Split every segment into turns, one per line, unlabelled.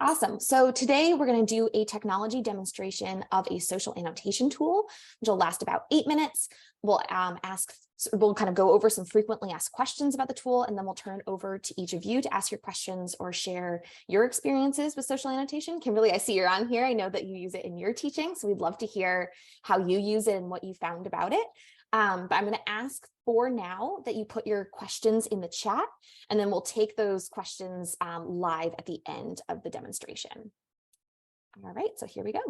Awesome. So today we're going to do a technology demonstration of a social annotation tool, which will last about 8 minutes. We'll kind of go over some frequently asked questions about the tool, and then we'll turn it over to each of you to ask your questions or share your experiences with social annotation. Kimberly, I see you're on here. I know that you use it in your teaching, so we'd love to hear how you use it and what you found about it. But I'm going to ask for now that you put your questions in the chat, and then we'll take those questions live at the end of the demonstration. All right, so here we go.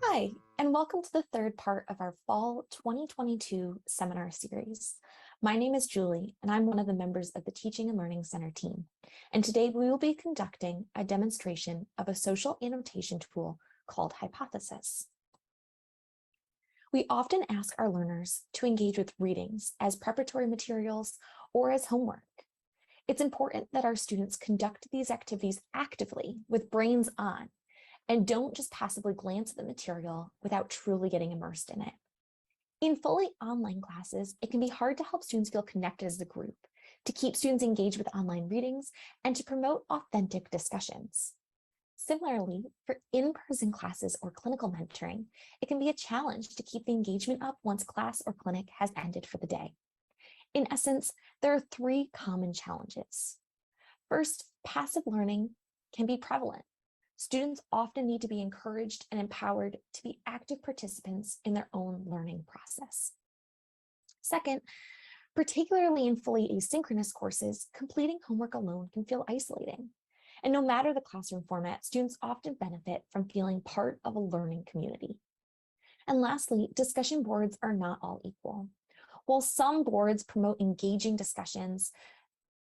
Hi, and welcome to the third part of our Fall 2022 seminar series. My name is Julie, and I'm one of the members of the Teaching and Learning Center team. And today we will be conducting a demonstration of a social annotation tool called Hypothesis. We often ask our learners to engage with readings as preparatory materials or as homework. It's important that our students conduct these activities actively with brains on, and don't just passively glance at the material without truly getting immersed in it. In fully online classes, it can be hard to help students feel connected as a group, to keep students engaged with online readings, and to promote authentic discussions. Similarly, for in-person classes or clinical mentoring, it can be a challenge to keep the engagement up once class or clinic has ended for the day. In essence, there are 3 common challenges. First, passive learning can be prevalent. Students often need to be encouraged and empowered to be active participants in their own learning process. Second, particularly in fully asynchronous courses, completing homework alone can feel isolating. And no matter the classroom format, students often benefit from feeling part of a learning community. And lastly, discussion boards are not all equal. While some boards promote engaging discussions,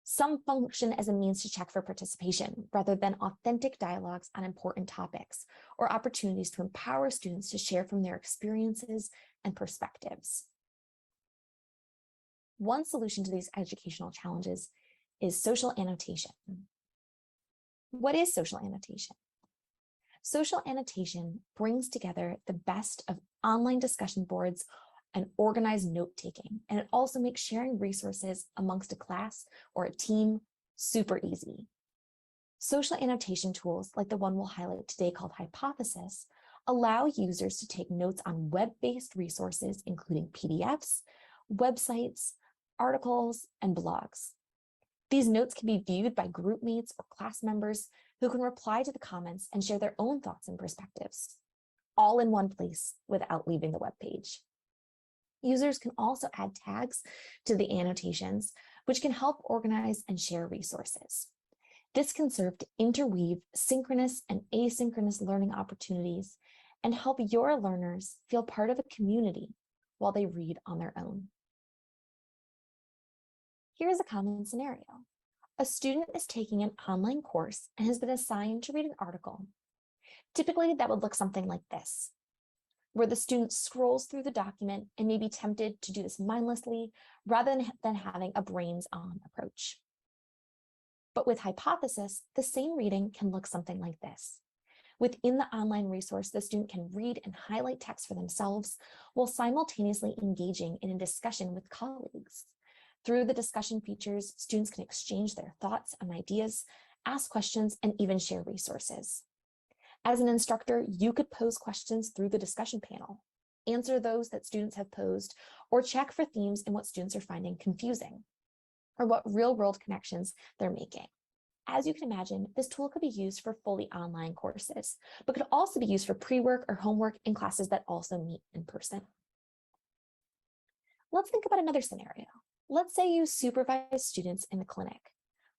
some function as a means to check for participation rather than authentic dialogues on important topics or opportunities to empower students to share from their experiences and perspectives. One solution to these educational challenges is social annotation. What is social annotation? Social annotation brings together the best of online discussion boards and organized note-taking, and it also makes sharing resources amongst a class or a team super easy. Social annotation tools like the one we'll highlight today called Hypothesis allow users to take notes on web-based resources, including PDFs, websites, articles, and blogs. These notes can be viewed by group mates or class members who can reply to the comments and share their own thoughts and perspectives, all in one place without leaving the web page. Users can also add tags to the annotations, which can help organize and share resources. This can serve to interweave synchronous and asynchronous learning opportunities and help your learners feel part of a community while they read on their own. Here's a common scenario. A student is taking an online course and has been assigned to read an article. Typically, that would look something like this, where the student scrolls through the document and may be tempted to do this mindlessly rather than having a brains-on approach. But with Hypothesis, the same reading can look something like this. Within the online resource, the student can read and highlight text for themselves while simultaneously engaging in a discussion with colleagues. Through the discussion features, students can exchange their thoughts and ideas, ask questions, and even share resources. As an instructor, you could pose questions through the discussion panel, answer those that students have posed, or check for themes in what students are finding confusing, or what real-world connections they're making. As you can imagine, this tool could be used for fully online courses, but could also be used for pre-work or homework in classes that also meet in person. Let's think about another scenario. Let's say you supervise students in the clinic.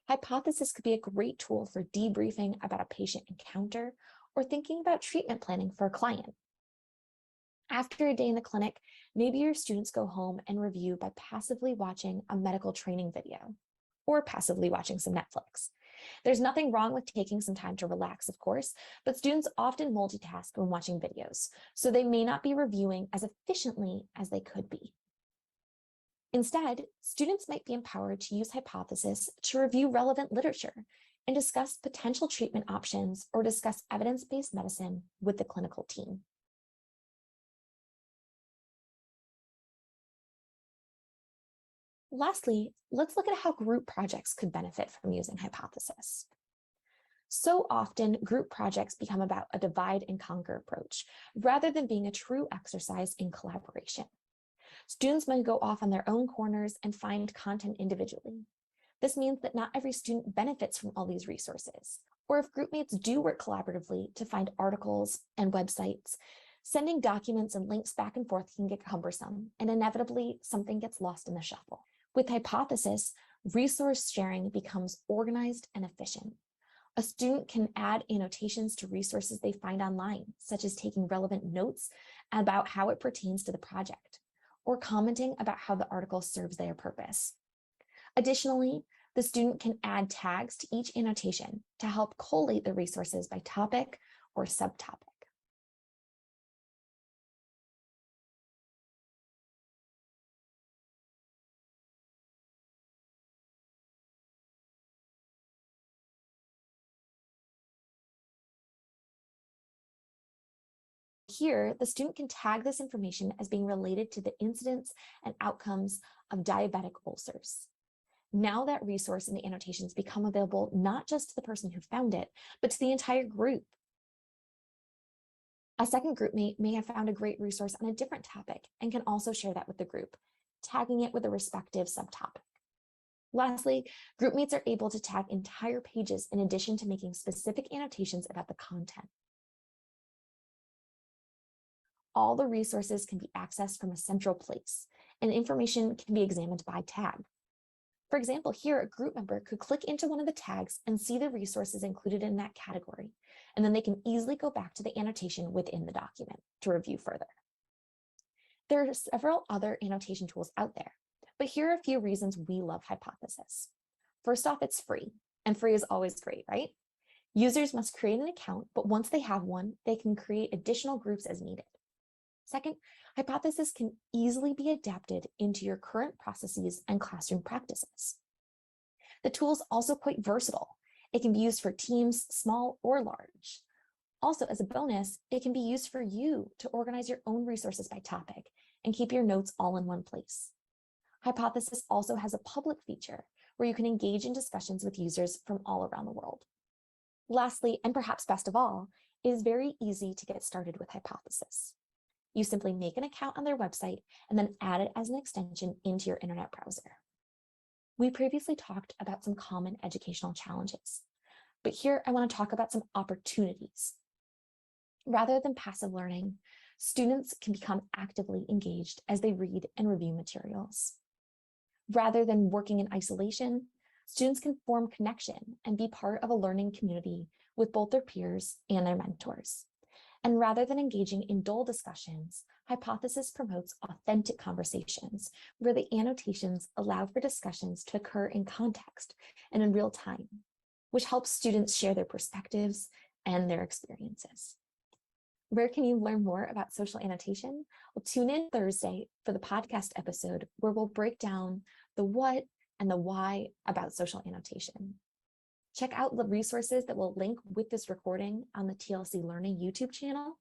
Hypothesis could be a great tool for debriefing about a patient encounter or thinking about treatment planning for a client. After a day in the clinic, maybe your students go home and review by passively watching a medical training video or passively watching some Netflix. There's nothing wrong with taking some time to relax, of course, but students often multitask when watching videos, so they may not be reviewing as efficiently as they could be. Instead, students might be empowered to use Hypothesis to review relevant literature and discuss potential treatment options or discuss evidence-based medicine with the clinical team. Lastly, let's look at how group projects could benefit from using Hypothesis. So often, group projects become about a divide and conquer approach, rather than being a true exercise in collaboration. Students may go off on their own corners and find content individually. This means that not every student benefits from all these resources, or if group mates do work collaboratively to find articles and websites, sending documents and links back and forth can get cumbersome, and inevitably something gets lost in the shuffle. With Hypothesis, resource sharing becomes organized and efficient. A student can add annotations to resources they find online, such as taking relevant notes about how it pertains to the project, or commenting about how the article serves their purpose. Additionally, the student can add tags to each annotation to help collate the resources by topic or subtopic. Here, the student can tag this information as being related to the incidence and outcomes of diabetic ulcers. Now that resource and the annotations become available not just to the person who found it, but to the entire group. A second group mate may have found a great resource on a different topic and can also share that with the group, tagging it with a respective subtopic. Lastly, group mates are able to tag entire pages in addition to making specific annotations about the content. All the resources can be accessed from a central place, and information can be examined by tag. For example, here a group member could click into one of the tags and see the resources included in that category, and then they can easily go back to the annotation within the document to review further. There are several other annotation tools out there, but here are a few reasons we love Hypothesis. First off, it's free, and free is always great, right? Users must create an account, but once they have one, they can create additional groups as needed. Second, Hypothesis can easily be adapted into your current processes and classroom practices. The tool is also quite versatile. It can be used for teams, small or large. Also, as a bonus, it can be used for you to organize your own resources by topic and keep your notes all in one place. Hypothesis also has a public feature where you can engage in discussions with users from all around the world. Lastly, and perhaps best of all, it is very easy to get started with Hypothesis. You simply make an account on their website and then add it as an extension into your internet browser. We previously talked about some common educational challenges, but here I want to talk about some opportunities. Rather than passive learning, students can become actively engaged as they read and review materials. Rather than working in isolation, students can form connection and be part of a learning community with both their peers and their mentors. And rather than engaging in dull discussions, Hypothesis promotes authentic conversations where the annotations allow for discussions to occur in context and in real time, which helps students share their perspectives and their experiences. Where can you learn more about social annotation? Well, tune in Thursday for the podcast episode where we'll break down the what and the why about social annotation. Check out the resources that will link with this recording on the TLC Learning YouTube channel,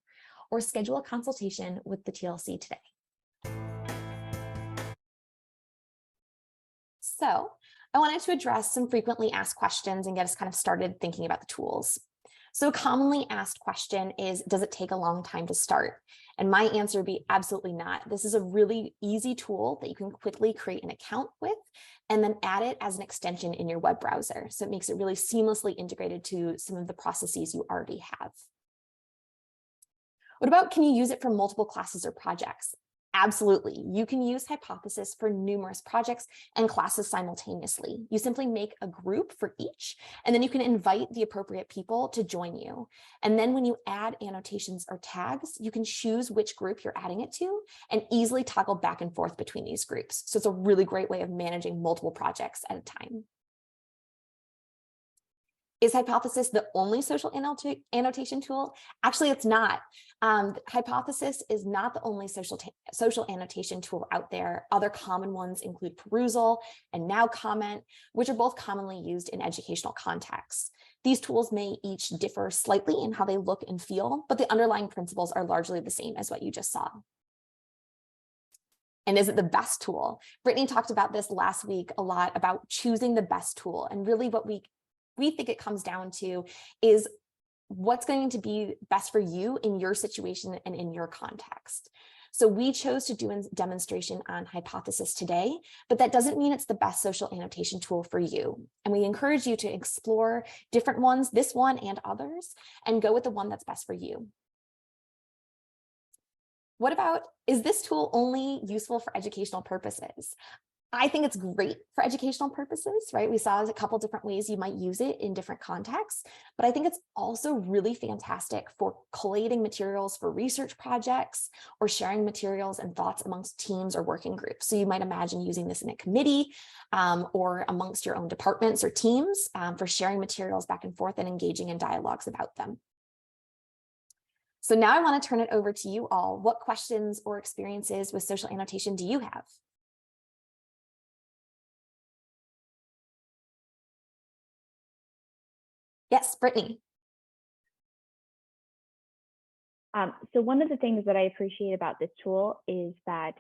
or schedule a consultation with the TLC today. So I wanted to address some frequently asked questions and get us kind of started thinking about the tools. So a commonly asked question is, does it take a long time to start? And my answer would be absolutely not. This is a really easy tool that you can quickly create an account with and then add it as an extension in your web browser. So it makes it really seamlessly integrated to some of the processes you already have. What about, can you use it for multiple classes or projects? Absolutely. You can use Hypothesis for numerous projects and classes simultaneously. You simply make a group for each, and then you can invite the appropriate people to join you. And then when you add annotations or tags, you can choose which group you're adding it to and easily toggle back and forth between these groups. So it's a really great way of managing multiple projects at a time. Is Hypothesis the only social annotation tool? Actually, it's not. Hypothesis is not the only social annotation tool out there. Other common ones include Perusal and Now Comment, which are both commonly used in educational contexts. These tools may each differ slightly in how they look and feel, but the underlying principles are largely the same as what you just saw. And is it the best tool? Brittany talked about this last week a lot, about choosing the best tool. And really what we think it comes down to is what's going to be best for you in your situation and in your context. So we chose to do a demonstration on hypothesis today, but that doesn't mean it's the best social annotation tool for you. And we encourage you to explore different ones, this one and others, and go with the one that's best for you. What about, is this tool only useful for educational purposes? I think it's great for educational purposes, right? We saw a couple different ways you might use it in different contexts, but I think it's also really fantastic for collating materials for research projects or sharing materials and thoughts amongst teams or working groups. So you might imagine using this in a committee or amongst your own departments or teams for sharing materials back and forth and engaging in dialogues about them. So now I want to turn it over to you all. What questions or experiences with social annotation do you have? Yes, Brittany.
So one of the things that I appreciate about this tool is that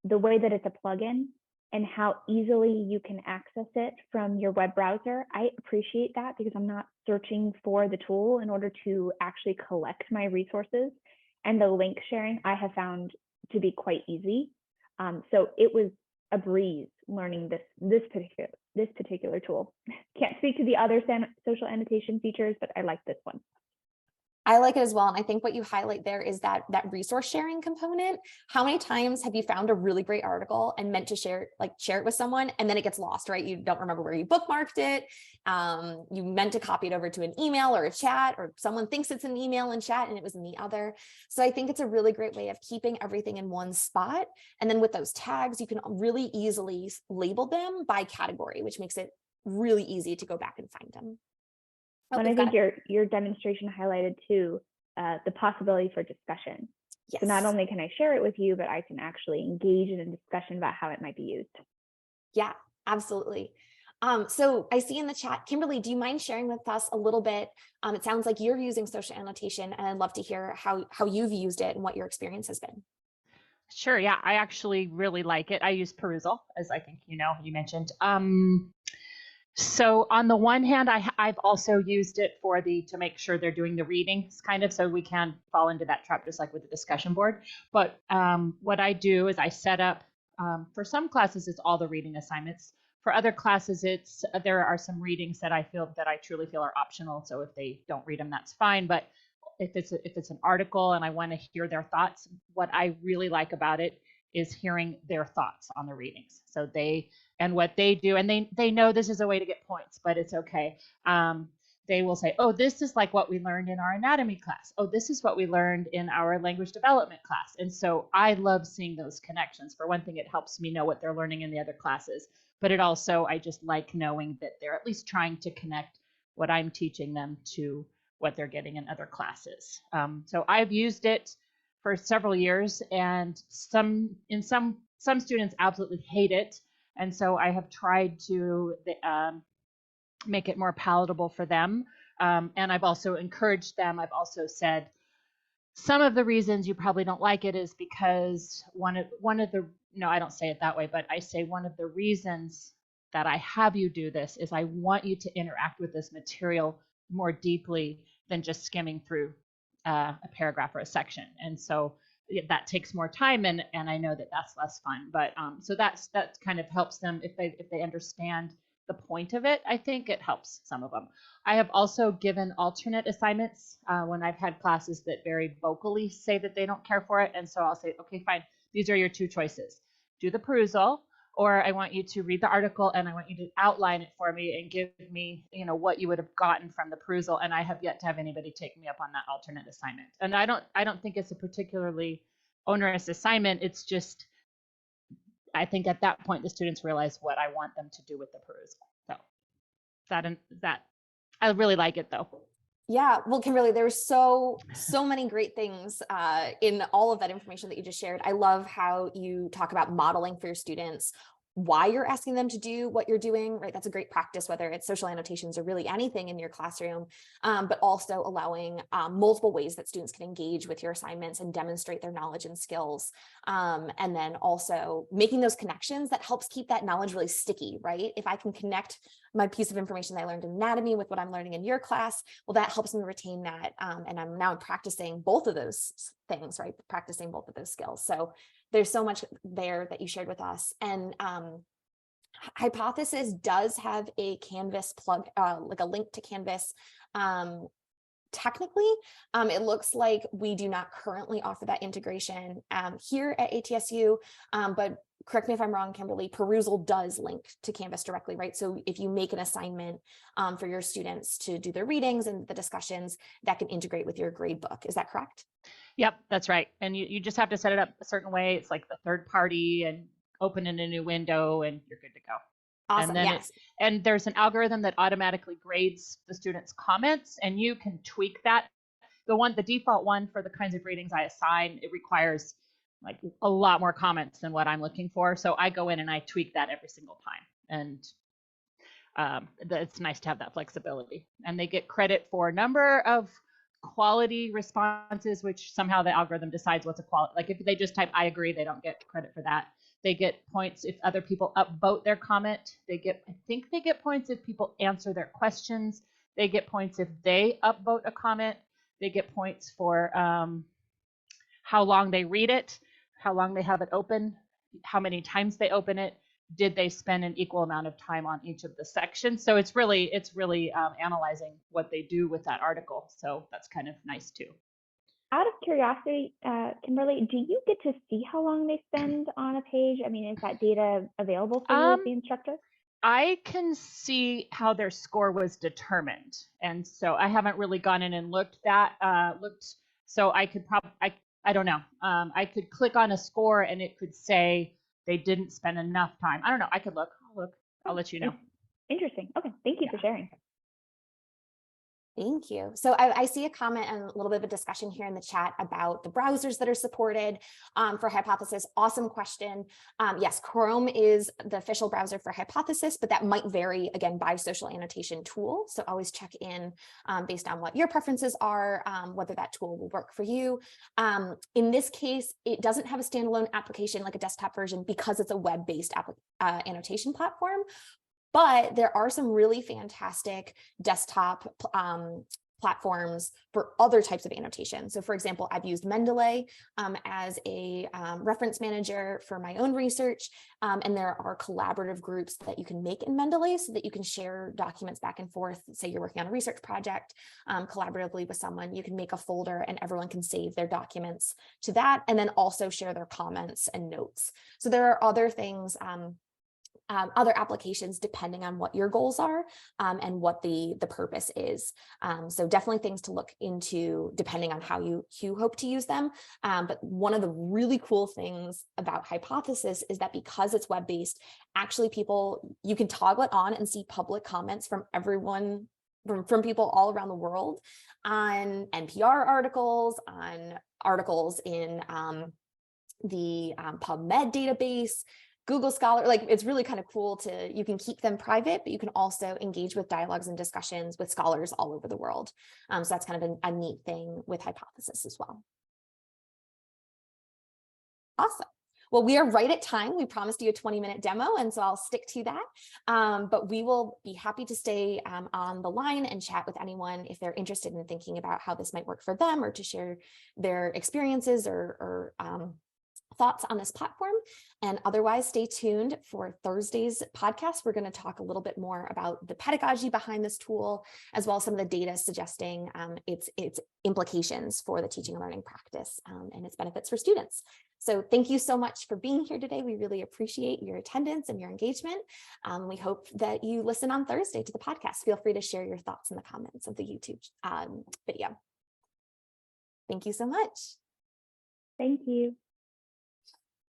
the way that it's a plugin and how easily you can access it from your web browser. I appreciate that because I'm not searching for the tool in order to actually collect my resources. And the link sharing I have found to be quite easy. So it was a breeze learning this particular tool. Can't speak to the other social annotation features, but I like this one.
I like it as well. And I think what you highlight there is that resource sharing component. How many times have you found a really great article and meant to share it with someone, and then it gets lost, right? You don't remember where you bookmarked it. You meant to copy it over to an email or a chat, or someone thinks it's an email and chat and it was in the other. So I think it's a really great way of keeping everything in one spot. And then with those tags, you can really easily label them by category, which makes it really easy to go back and find them.
And I think your demonstration highlighted too the possibility for discussion. Yes. So not only can I share it with you, but I can actually engage in a discussion about how it might be used.
Yeah, absolutely. So I see in the chat, Kimberly, do you mind sharing with us a little bit? It sounds like you're using social annotation, and I'd love to hear how you've used it and what your experience has been.
Sure. Yeah, I actually really like it. I use Perusal, as I think you mentioned. So on the one hand, I've also used it to make sure they're doing the readings, kind of, so we can fall into that trap just like with the discussion board. But what I do is I set up, for some classes, it's all the reading assignments. For other classes, there are some readings that I truly feel are optional. So if they don't read them, that's fine. But if it's an article and I want to hear their thoughts, what I really like about it is hearing their thoughts on the readings. So what they do, and they know this is a way to get points, but it's okay. They will say, oh, this is like what we learned in our anatomy class. Oh, this is what we learned in our language development class. And so I love seeing those connections. For one thing, it helps me know what they're learning in the other classes, but I just like knowing that they're at least trying to connect what I'm teaching them to what they're getting in other classes. So I've used it for several years, and some students absolutely hate it. And so I have tried to make it more palatable for them. And I've also encouraged them. I've also said, some of the reasons you probably don't like it is because one of the, no, I don't say it that way, but I say one of the reasons that I have you do this is I want you to interact with this material more deeply than just skimming through a paragraph or a section. And so that takes more time, and I know that that's less fun. But so that kind of helps them if they understand the point of it. I think it helps some of them. I have also given alternate assignments when I've had classes that very vocally say that they don't care for it, and so I'll say, okay, fine, these are your two choices: do the perusal, or I want you to read the article and I want you to outline it for me and give me, what you would have gotten from the perusal. And I have yet to have anybody take me up on that alternate assignment. And I don't think it's a particularly onerous assignment. It's just, I think at that point the students realize what I want them to do with the perusal. So that I really like it though.
Yeah, well, Kimberly, there's so many great things in all of that information that you just shared. I love how you talk about modeling for your students, why you're asking them to do what you're doing, right? That's a great practice, whether it's social annotations or really anything in your classroom, but also allowing multiple ways that students can engage with your assignments and demonstrate their knowledge and skills. And then also making those connections that helps keep that knowledge really sticky, right? If I can connect my piece of information that I learned in anatomy with what I'm learning in your class, well, that helps me retain that. And I'm now practicing both of those things, right? Practicing both of those skills. So there's so much there that you shared with us. And Hypothesis does have a Canvas plug, like a link to Canvas. Technically, it looks like we do not currently offer that integration here at ATSU, but correct me if I'm wrong, Kimberly, Perusal does link to Canvas directly, right? So if you make an assignment for your students to do their readings and the discussions, that can integrate with your grade book. Is that correct?
Yep, that's right. And you just have to set it up a certain way. It's like the third party and open in a new window and you're good to go.
Awesome.
And then
yes.
And there's an algorithm that automatically grades the students' comments, and you can tweak that. The default one for the kinds of readings I assign, it requires like a lot more comments than what I'm looking for. So I go in and I tweak that every single time. And it's nice to have that flexibility. And they get credit for a number of quality responses, which somehow the algorithm decides what's a quality. Like if they just type I agree, they don't get credit for that. They get points if other people upvote their comment. I think they get points if people answer their questions. They get points if they upvote a comment. They get points for how long they read it, how long they have it open, how many times they open it. Did they spend an equal amount of time on each of the sections? So it's really analyzing what they do with that article. So that's kind of nice too.
Out of curiosity, Kimberly, do you get to see how long they spend on a page? I mean, is that data available for you as the instructor?
I can see how their score was determined, and so I haven't really gone in and looked. So I could probably I don't know. I could click on a score and it could say they didn't spend enough time. I don't know. I could look. I'll let you know.
Interesting. Okay. Thank you for sharing.
Thank you. So I see a comment and a little bit of a discussion here in the chat about the browsers that are supported for Hypothesis. Awesome question. Yes, Chrome is the official browser for Hypothesis, but that might vary again by social annotation tool. So always check in based on what your preferences are, whether that tool will work for you. In this case, it doesn't have a standalone application like a desktop version because it's a web-based annotation platform. But there are some really fantastic desktop platforms for other types of annotation. So for example, I've used Mendeley as a reference manager for my own research. And there are collaborative groups that you can make in Mendeley so that you can share documents back and forth. Say you're working on a research project collaboratively with someone, you can make a folder and everyone can save their documents to that and then also share their comments and notes. So there are other things other applications depending on what your goals are and what the purpose is. So definitely things to look into depending on how you hope to use them. But one of the really cool things about Hypothesis is that because it's web-based, actually you can toggle it on and see public comments from everyone, from people all around the world on NPR articles, on articles in the PubMed database, Google Scholar. Like it's really kind of cool you can keep them private, but you can also engage with dialogues and discussions with scholars all over the world. So that's kind of a neat thing with Hypothesis as well. Awesome. Well, we are right at time. We promised you a 20-minute demo, and so I'll stick to that. But we will be happy to stay on the line and chat with anyone if they're interested in thinking about how this might work for them or to share their experiences or thoughts on this platform. And otherwise, stay tuned for Thursday's podcast. We're going to talk a little bit more about the pedagogy behind this tool, as well as some of the data suggesting its implications for the teaching and learning practice and its benefits for students. So thank you so much for being here today. We really appreciate your attendance and your engagement. We hope that you listen on Thursday to the podcast. Feel free to share your thoughts in the comments of the YouTube video. Thank you so much.
Thank you.